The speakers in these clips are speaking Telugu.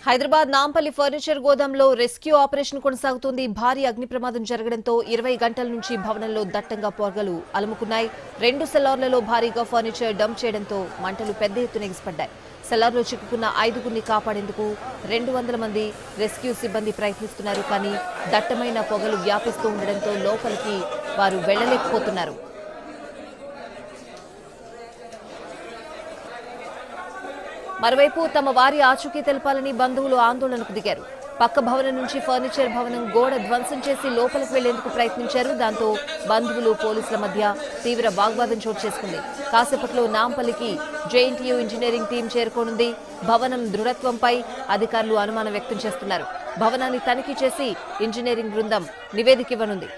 హైదరాబాద్ నాంపల్లి ఫర్నిచర్ గోదాంలో రెస్క్యూ ఆపరేషన్ కొనసాగుతోంది. భారీ అగ్ని ప్రమాదం జరగడంతో 20 గంటల నుంచి భవనంలో దట్టంగా పొగలు అలుముకున్నాయి. 2 సెల్లార్లలో భారీగా ఫర్నిచర్ డంప్ చేయడంతో మంటలు పెద్ద ఎత్తున ఎగిసిపడ్డాయి. సెల్లార్లో చిక్కుకున్న 5గురిని కాపాడేందుకు 200 మంది రెస్క్యూ సిబ్బంది ప్రయత్నిస్తున్నారు. కానీ దట్టమైన పొగలు వ్యాపిస్తూ ఉండడంతో లోపలికి వారు వెళ్లలేకపోతున్నారు. మరోవైపు తమ వారి ఆచూకీ తెలపాలని బంధువులు ఆందోళనకు దిగారు. పక్క భవనం నుంచి ఫర్నిచర్ భవనం గోడ ధ్వంసం చేసి లోపలికి వెళ్లేందుకు ప్రయత్నించారు. దాంతో బంధువులు పోలీసుల మధ్య తీవ్ర వాగ్వాదం చోటు చేసుకుంది. కాసేపట్లో నాంపల్లికి జేఎన్టీయూ ఇంజనీరింగ్ టీం చేరుకోనుంది. భవనం దృఢత్వంపై అధికారులు అనుమానం వ్యక్తం చేస్తున్నారు. భవనాన్ని తనిఖీ చేసి ఇంజనీరింగ్ బృందం నివేదిక ఇవ్వనుంది.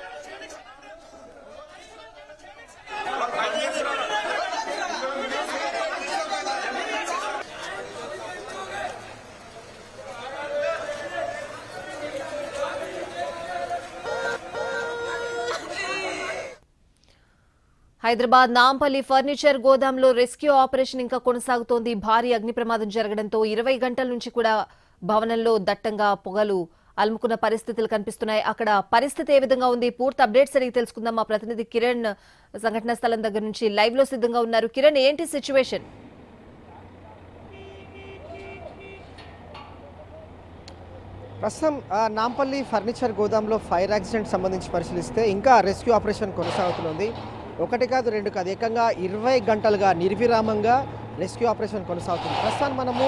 హైదరాబాద్ నాంపల్లి ఫర్నిచర్ గోదాంలో రెస్క్యూ ఆపరేషన్ ఇంకా కొనసాగుతోంది. భారీ అగ్ని ప్రమాదం జరగడంతో 20 గంటల నుంచి కూడా భవనంలో దట్టంగా పొగలు అలుముకున్న పరిస్థితులు కనిపిస్తున్నాయి. అక్కడ పరిస్థితి ఏ విధంగా ఉంది, పూర్తి అప్డేట్స్ అడిగి తెలుసుకుందాం. మా ప్రతినిధి కిరణ్ సంఘటనా స్థలం దగ్గర నుంచి లైవ్ లో సిద్ధంగా ఉన్నారు. కిరణ్, ఏంటి సిచ్యువేషన్? ప్రస్తుతం నాంపల్లి ఫర్నిచర్ గోదాంలో ఫైర్ యాక్సిడెంట్ సంబంధించి పరిశీలిస్తే ఇంకా రెస్క్యూ ఆపరేషన్ కొనసాగుతుంది. ఒకటి కాదు, రెండు కాదు, ఏకంగా 20 గంటలుగా నిర్విరామంగా రెస్క్యూ ఆపరేషన్ కొనసాగుతుంది. ప్రస్తుతం మనము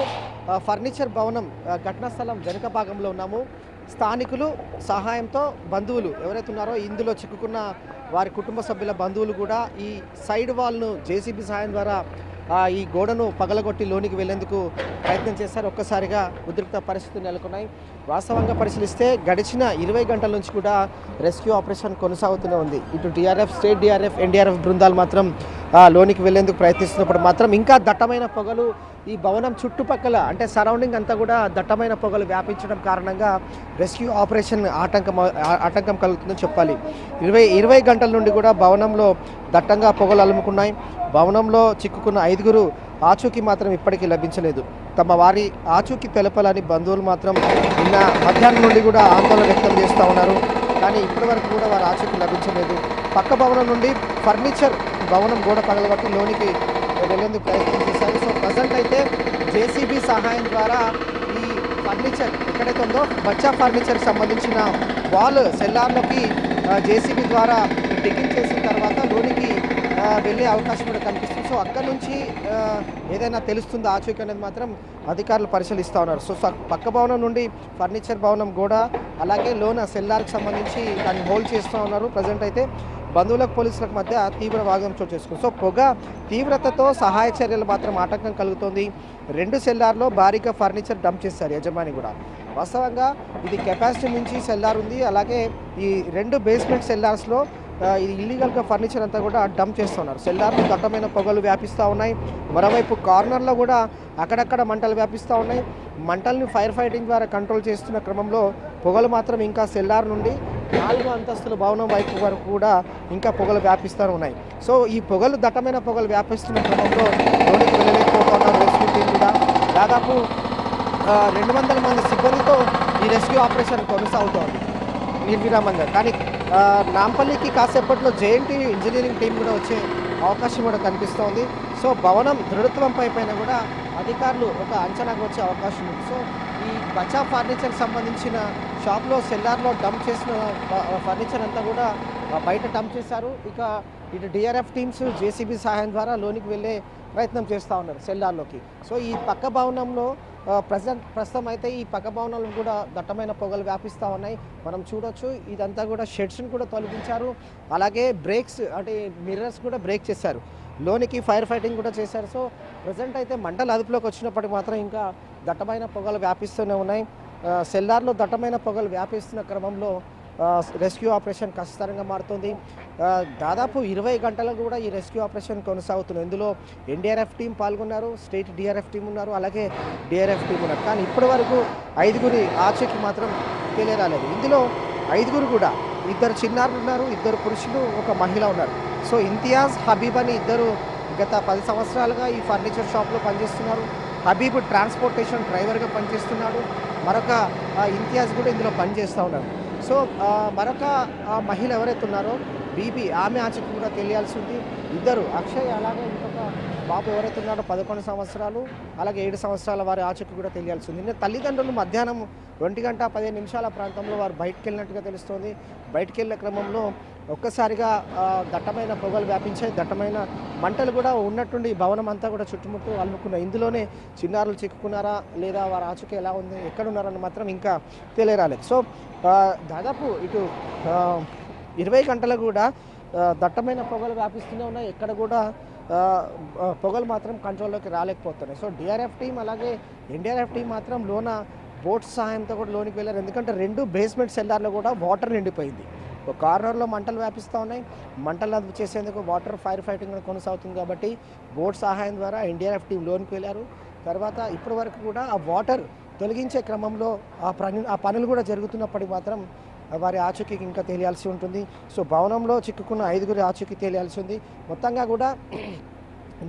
ఫర్నిచర్ భవనం ఘటనా స్థలం వెనుక భాగంలో ఉన్నాము. స్థానికులు సహాయంతో బంధువులు ఎవరైతే ఉన్నారో ఇందులో చిక్కుకున్న వారి కుటుంబ సభ్యుల బంధువులు కూడా ఈ సైడ్ వాల్ను జేసీబీ సహాయం ద్వారా ఈ గోడను పగలగొట్టి లోనికి వెళ్లేందుకు ప్రయత్నం చేశారు. ఒక్కసారిగా ఉద్రిక్త పరిస్థితులు నెలకొన్నాయి. వాస్తవంగా పరిశీలిస్తే గడిచిన 20 గంటల నుంచి కూడా రెస్క్యూ ఆపరేషన్ కొనసాగుతూనే ఉంది. ఇటు డిఆర్ఎఫ్, స్టేట్ డిఆర్ఎఫ్, ఎన్డీఆర్ఎఫ్ బృందాలు మాత్రం లోనికి వెళ్లేందుకు ప్రయత్నిస్తున్నప్పుడు మాత్రం ఇంకా దట్టమైన పొగలు ఈ భవనం చుట్టుపక్కల అంటే సరౌండింగ్ అంతా కూడా దట్టమైన పొగలు వ్యాపించడం కారణంగా రెస్క్యూ ఆపరేషన్ ఆటంకం కలుగుతుందని చెప్పాలి. 20 గంటల నుండి కూడా భవనంలో దట్టంగా పొగలు అలుముకున్నాయి. భవనంలో చిక్కుకున్న 5గురు ఆచూకీ మాత్రం ఇప్పటికీ లభించలేదు. తమ వారి ఆచూకీ తెలపాలని బంధువులు మాత్రం నిన్న మధ్యాహ్నం నుండి కూడా ఆందోళన వ్యక్తం చేస్తూ ఉన్నారు. కానీ ఇప్పటి వరకు కూడా వారి ఆచూకీ లభించలేదు. పక్క భవనం నుండి ఫర్నిచర్ భవనం గోడ పగలగొట్టి లోనికి వెళ్లేందుకు ప్రయత్నం చేశారు. సో ప్రజెంట్ అయితే జేసీబీ సహాయం ద్వారా ఈ ఫర్నిచర్ ఎక్కడైతే ఉందో బచ్చా ఫర్నిచర్కి సంబంధించిన వాల్ సెల్లార్లోకి జేసీబీ ద్వారా డిగ్గింగ్ చేసిన తర్వాత లోనికి వెళ్ళే అవకాశం కూడా కనిపిస్తుంది. సో అక్కడ నుంచి ఏదైనా తెలుస్తుందో ఆచూకీ అనేది మాత్రం అధికారులు పరిశీలిస్తూ ఉన్నారు. సో పక్క భవనం నుండి ఫర్నిచర్ భవనం కూడా అలాగే లోన సెల్లార్కి సంబంధించి దాన్ని హోల్డ్ చేస్తూ ఉన్నారు. ప్రజెంట్ అయితే బంధువులకు పోలీసులకు మధ్య తీవ్ర వాగ్వాదం చోటు చేసుకుంది. సో పొగ తీవ్రతతో సహాయ చర్యలు మాత్రం ఆటంకం కలుగుతోంది. 2 సెల్లార్లో భారీగా ఫర్నిచర్ డంప్ చేశారు యజమాని కూడా. వాస్తవంగా ఇది కెపాసిటీ నుంచి సెల్లార్ ఉంది. అలాగే ఈ 2 బేస్మెంట్ సెల్లార్స్లో ఇది ఇల్లీగల్గా ఫర్నిచర్ అంతా కూడా డంప్ చేస్తున్నారు. సెల్లార్లో దట్టమైన పొగలు వ్యాపిస్తూ ఉన్నాయి. మరోవైపు కార్నర్లో కూడా అక్కడక్కడ మంటలు వ్యాపిస్తూ ఉన్నాయి. మంటల్ని ఫైర్ ఫైటింగ్ ద్వారా కంట్రోల్ చేస్తున్న క్రమంలో పొగలు మాత్రం ఇంకా సెల్లార్ నుండి 4 అంతస్తుల భవనం వైపు వరకు కూడా ఇంకా పొగలు వ్యాపిస్తూ ఉన్నాయి. సో ఈ పొగలు దట్టమైన పొగలు వ్యాపిస్తున్న క్రమంలో లోనికి వెళ్ళలేకపోతున్నారు రెస్క్యూ టీం కూడా. దాదాపు 200 మంది సిబ్బందితో ఈ రెస్క్యూ ఆపరేషన్ కొనసాగుతోంది నిర్విరామంగా. కానీ నాంపల్లికి కాసేపట్లో జేఎన్టీయూ ఇంజనీరింగ్ టీం కూడా వచ్చే అవకాశం కూడా కనిపిస్తోంది. సో భవనం దృఢత్వంపై పైన కూడా అధికారులు ఒక అంచనాకు వచ్చే అవకాశం ఉంది. సో ఈ బచ్చా ఫర్నిచర్ సంబంధించిన షాప్లో సెల్లార్లో డంప్ చేసిన ఫర్నిచర్ అంతా కూడా బయట డంప్ చేశారు. ఇక ఇటు డిఆర్ఎఫ్ టీమ్స్ జేసీబీ సహాయం ద్వారా లోనికి వెళ్ళే ప్రయత్నం చేస్తూ ఉన్నారు సెల్లార్లోకి. సో ఈ పక్క భవనంలో ప్రస్తుతం అయితే ఈ పక్క భవనాలు కూడా దట్టమైన పొగలు వ్యాపిస్తూ ఉన్నాయి. మనం చూడొచ్చు ఇదంతా కూడా షెడ్స్ని కూడా తొలగించారు. అలాగే బ్రేక్స్ అంటే మిర్రర్స్ కూడా బ్రేక్ చేశారు. లోనికి ఫైర్ ఫైటింగ్ కూడా చేశారు. సో ప్రజెంట్ అయితే మంటలు అదుపులోకి వచ్చినప్పటికీ మాత్రం ఇంకా దట్టమైన పొగలు వ్యాపిస్తూనే ఉన్నాయి. సెల్లార్లో దట్టమైన పొగలు వ్యాపిస్తున్న క్రమంలో రెస్క్యూ ఆపరేషన్ కష్టతరంగా మారుతుంది. దాదాపు 20 గంటలకు కూడా ఈ రెస్క్యూ ఆపరేషన్ కొనసాగుతుంది. ఇందులో ఎన్డీఆర్ఎఫ్ టీం పాల్గొన్నారు, స్టేట్ డిఆర్ఎఫ్ టీం ఉన్నారు, అలాగే డిఆర్ఎఫ్ టీం ఉన్నారు. కానీ ఇప్పటి వరకు 5గురి ఆచూకీ మాత్రం తెలియరాలేదు. ఇందులో 5గురు కూడా 2 చిన్నారులు ఉన్నారు, 2 పురుషులు, 1 మహిళ ఉన్నారు. సో ఇంతియాజ్, హబీబ్ అని 2 గత 10 సంవత్సరాలుగా ఈ ఫర్నిచర్ షాప్లో పనిచేస్తున్నారు. హబీబ్ ట్రాన్స్పోర్టేషన్ డ్రైవర్గా పనిచేస్తున్నాడు. మరొక ఇంతియాజ్ కూడా ఇందులో పనిచేస్తూ ఉన్నారు. సో మరొక మహిళ ఎవరైతే ఉన్నారో బీబీ, ఆమె ఆచూకీ కూడా తెలియాల్సి ఉంది. ఇద్దరు అక్షయ్ అలాగే ఇంకొక బాబు ఎవరైతే ఉన్నారో 11 సంవత్సరాలు అలాగే 7 సంవత్సరాల వారి ఆచూకీ కూడా తెలియాల్సి ఉంది. నిన్న తల్లిదండ్రులు మధ్యాహ్నం 1:15 ప్రాంతంలో వారు బయటకు వెళ్ళినట్టుగా తెలుస్తోంది. బయటకు వెళ్ళే క్రమంలో ఒక్కసారిగా దట్టమైన పొగలు వ్యాపించాయి. దట్టమైన మంటలు కూడా ఉన్నట్టుండి భవనం అంతా కూడా చుట్టుముట్టు అలుముకున్నాయి. ఇందులోనే చిన్నారులు చిక్కుకున్నారా లేదా వారి ఆచూకీ ఎలా ఉంది, ఎక్కడున్నారని మాత్రం ఇంకా తెలియరాలేదు. సో దాదాపు ఇటు 20 గంటలు కూడా దట్టమైన పొగలు వ్యాపిస్తూనే ఉన్నాయి. ఎక్కడ కూడా పొగలు మాత్రం కంట్రోల్లోకి రాలేకపోతున్నాయి. సో డిఆర్ఎఫ్ టీం అలాగే ఎన్డీఆర్ఎఫ్ టీం మాత్రం లోన బోట్స్ సహాయంతో కూడా లోనికి వెళ్ళారు. ఎందుకంటే 2 బేస్మెంట్ సెల్లార్లో కూడా వాటర్ నిండిపోయింది. ఒక కార్నర్లో మంటలు వ్యాపిస్తూ ఉన్నాయి. మంటలు అదుపు చేసేందుకు వాటర్ ఫైర్ ఫైటింగ్ కూడా కొనసాగుతుంది కాబట్టి బోట్ సహాయం ద్వారా ఎన్డీఆర్ఎఫ్ టీం లోనికి వెళ్ళారు. తర్వాత ఇప్పటి వరకు కూడా ఆ వాటర్ తొలగించే క్రమంలో ఆ పనులు కూడా జరుగుతున్నప్పటికీ మాత్రం వారి ఆచూకీకి ఇంకా తెలియాల్సి ఉంటుంది. సో భవనంలో చిక్కుకున్న 5గురి ఆచూకీ తెలియాల్సి ఉంది. మొత్తంగా కూడా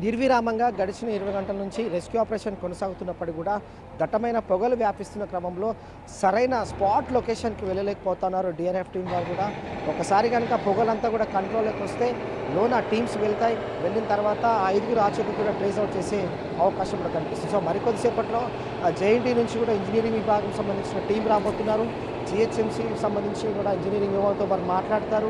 నిర్విరామంగా గడిచిన 20 గంటల నుంచి రెస్క్యూ ఆపరేషన్ కొనసాగుతున్నప్పటికీ కూడా దట్టమైన పొగలు వ్యాపిస్తున్న క్రమంలో సరైన స్పాట్ లొకేషన్కి వెళ్ళలేకపోతున్నారు డిఆర్ఎఫ్ టీం వారు కూడా. ఒకసారి కనుక పొగలంతా కూడా కంట్రోల్లోకి వస్తే లోన టీమ్స్ వెళ్తాయి. వెళ్ళిన తర్వాత 5గురి ఆచూకీ కూడా ట్రేస్ అవుట్ చేసే అవకాశం కూడా కనిపిస్తుంది. సో మరికొద్దిసేపట్లో జేఎన్టీ నుంచి కూడా ఇంజనీరింగ్ విభాగం సంబంధించిన టీం రాబోతున్నారు. జిహెచ్ఎంసీ సంబంధించి కూడా ఇంజనీరింగ్ విభాగంతో వారు మాట్లాడతారు.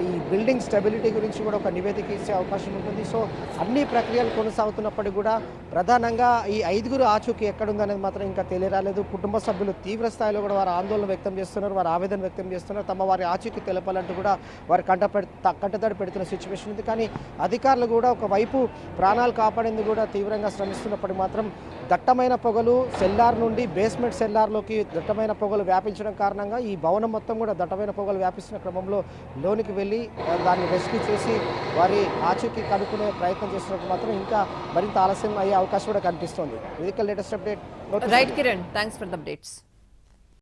ఈ బిల్డింగ్ స్టెబిలిటీ గురించి కూడా ఒక నివేదిక ఇచ్చే అవకాశం ఉంటుంది. సో అన్ని ప్రక్రియలు కొనసాగుతున్నప్పటికీ కూడా ప్రధానంగా ఈ 5గురు ఆచూకీ ఎక్కడుందనేది మాత్రం ఇంకా తెలియరాలేదు. కుటుంబ సభ్యులు తీవ్ర స్థాయిలో కూడా వారు ఆందోళన వ్యక్తం చేస్తున్నారు, వారు ఆవేదన వ్యక్తం చేస్తున్నారు. వారి ఆచూకీ తెలపాలంటూ కూడా వారు కంటతడి పెడుతున్న సిచ్యువేషన్ ఉంది. కానీ అధికారులు కూడా ఒకవైపు ప్రాణాలు కాపాడేందుకు కూడా తీవ్రంగా శ్రమిస్తున్నప్పటికీ మాత్రం దట్టమైన పొగలు సెల్లార్ నుండి బేస్మెంట్ సెల్లార్లోకి దట్టమైన పొగలు వ్యాపించడం కారణంగా ఈ భవనం మొత్తం కూడా దట్టమైన పొగలు వ్యాపిస్తున్న క్రమంలో లోనికి వెళ్ళి దాన్ని రెస్క్యూ చేసి వారి ఆచూకీ కనుక్కునే ప్రయత్నం చేస్తున్నప్పుడు మాత్రం ఇంకా మరింత ఆలస్యం అయ్యే అవకాశం కూడా కనిపిస్తోంది. ఇది latest update. Right Kiran, thanks for the updates.